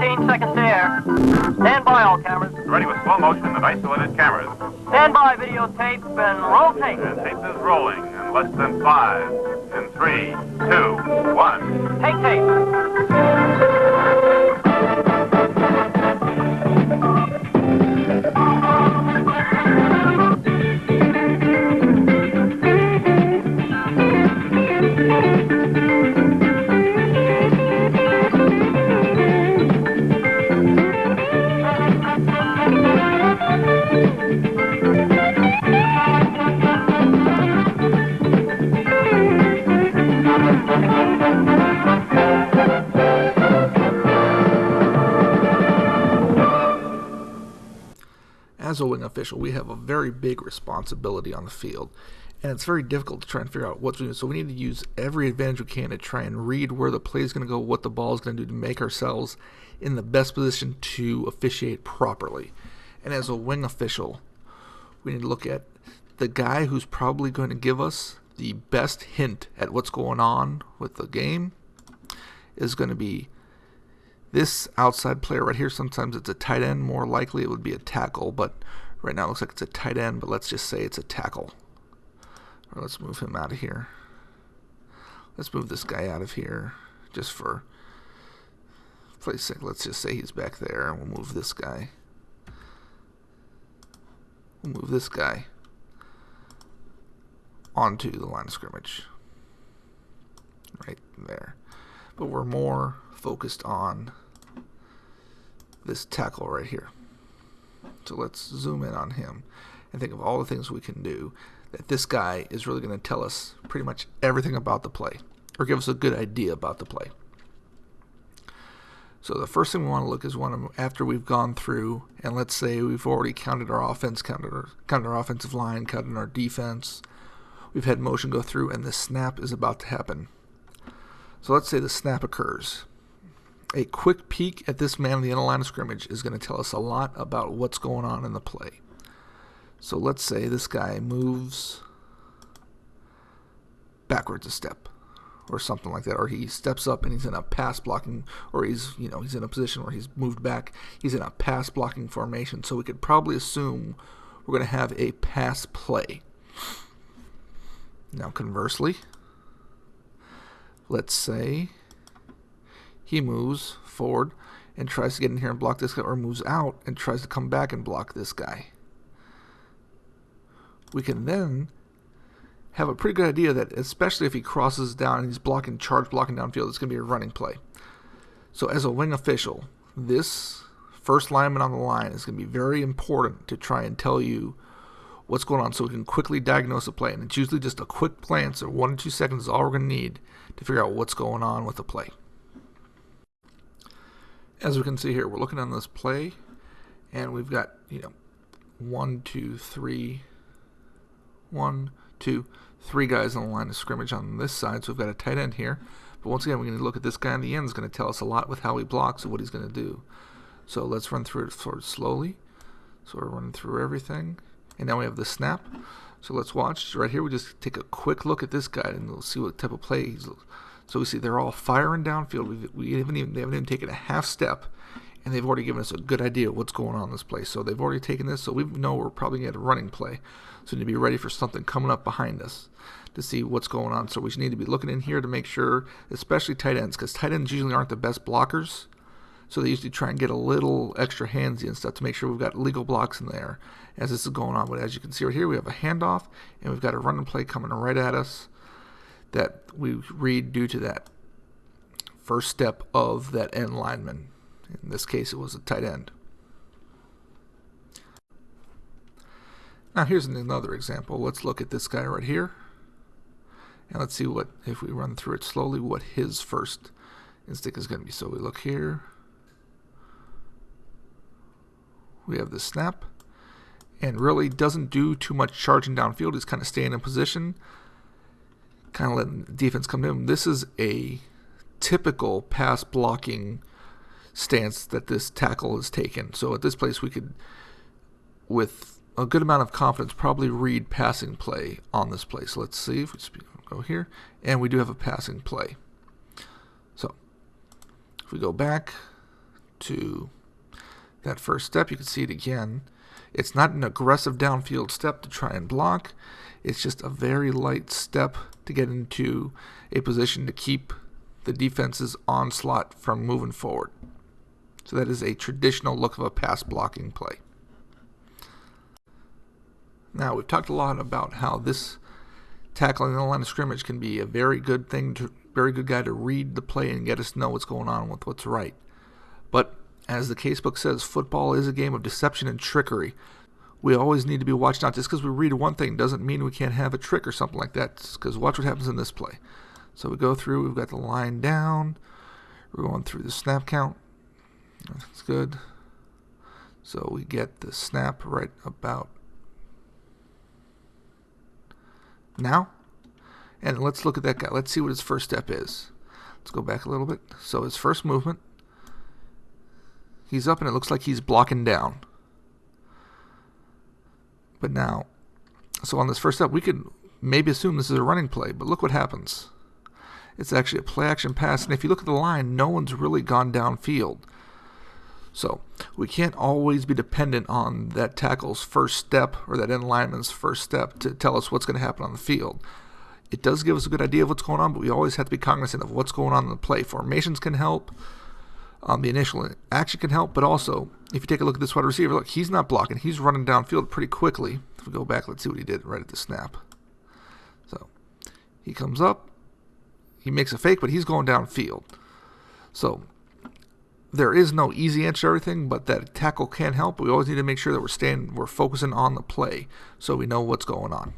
15 seconds to air. Stand by, all cameras. Ready with slow motion and isolated cameras. Stand by, videotape, and roll tape. And tape is rolling in less than 5, in 3, 2, 1. Take tape. As a wing official, we have a very big responsibility on the field, and it's very difficult to try and figure out what's doing. So we need to use every advantage we can to try and read where the play is going to go, what the ball is going to do to make ourselves in the best position to officiate properly. And as a wing official, we need to look at the guy who's probably going to give us the best hint at what's going on with the game is going to be this outside player right here. Sometimes it's a tight end. More likely it would be a tackle, but right now it looks like it's a tight end, but let's just say it's a tackle. Or let's move him out of here. Let's move this guy out of here just for play's sake. Let's just say he's back there, and we'll move this guy. We'll move this guy onto the line of scrimmage. Right there. But we're more focused on this tackle right here. So let's zoom in on him and think of all the things we can do that this guy is really going to tell us pretty much everything about the play, or give us a good idea about the play. So the first thing we want to look is after we've gone through, and let's say we've already counted our offense, counted our offensive line, counted our defense. We've had motion go through, and the snap is about to happen. So let's say the snap occurs. A quick peek at this man on the inner line of scrimmage is going to tell us a lot about what's going on in the play. So let's say this guy moves backwards a step or something like that, or he steps up and he's in a pass blocking, or he's in a position where he's moved back. He's in a pass blocking formation, so we could probably assume we're going to have a pass play. Now conversely, let's say he moves forward and tries to get in here and block this guy, or moves out and tries to come back and block this guy. We can then have a pretty good idea that, especially if he crosses down and he's charge blocking downfield, it's going to be a running play. So as a wing official, this first lineman on the line is going to be very important to try and tell you what's going on, so we can quickly diagnose the play. And it's usually just a quick glance, or 1 or 2 seconds is all we're going to need to figure out what's going on with the play. As we can see here, we're looking on this play, and we've got 1, 2, 3 guys on the line of scrimmage on this side. So we've got a tight end here, but once again, we're going to look at this guy on the end. Is going to tell us a lot with how he blocks and what he's going to do. So let's run through it sort of slowly. So we're running through everything, and now we have the snap. So let's watch right here. We just take a quick look at this guy, and we'll see what type of play he's. So we see they're all firing downfield. They haven't even taken a half step, and they've already given us a good idea of what's going on in this play. So they've already taken this, so we know we're probably going to get a running play. So we need to be ready for something coming up behind us to see what's going on. So we need to be looking in here to make sure, especially tight ends, because tight ends usually aren't the best blockers. So they usually try and get a little extra handsy and stuff to make sure we've got legal blocks in there as this is going on. But as you can see right here, we have a handoff, and we've got a running play coming right at us that we read due to that first step of that end lineman. In this case, it was a tight end. Now here's another example. Let's look at this guy right here, and let's see what, if we run through it slowly, what his first instinct is going to be. So we look here. We have the snap, and really doesn't do too much charging downfield. He's kind of staying in position, kind of letting the defense come to him. This is a typical pass blocking stance that this tackle has taken. So at this place, we could, with a good amount of confidence, probably read passing play on this play. So let's see if we go here, and we do have a passing play. So if we go back to that first step. You can see it again. It's not an aggressive downfield step to try and block. It's just a very light step to get into a position to keep the defense's onslaught from moving forward. So that is a traditional look of a pass blocking play. Now, we've talked a lot about how this tackling the line of scrimmage can be a very good guy to read the play and get us to know what's going on with what's right. But as the casebook says, football is a game of deception and trickery. We always need to be watching out. Just because we read one thing doesn't mean we can't have a trick or something like that. Because watch what happens in this play. So we go through, we've got the line down, we're going through the snap count. That's good. So we get the snap right about now. And let's look at that guy. Let's see what his first step is. Let's go back a little bit. So his first movement, he's up and it looks like he's blocking down. But now, so on this first step, we could maybe assume this is a running play, but look what happens. It's actually a play action pass, and if you look at the line, no one's really gone downfield. So we can't always be dependent on that tackle's first step or that end lineman's first step to tell us what's going to happen on the field. It does give us a good idea of what's going on, but we always have to be cognizant of what's going on in the play. Formations can help. The initial action can help, but also, if you take a look at this wide receiver, look, he's not blocking. He's running downfield pretty quickly. If we go back, let's see what he did right at the snap. So he comes up. He makes a fake, but he's going downfield. So there is no easy answer to everything, but that tackle can help. We always need to make sure that we're focusing on the play so we know what's going on.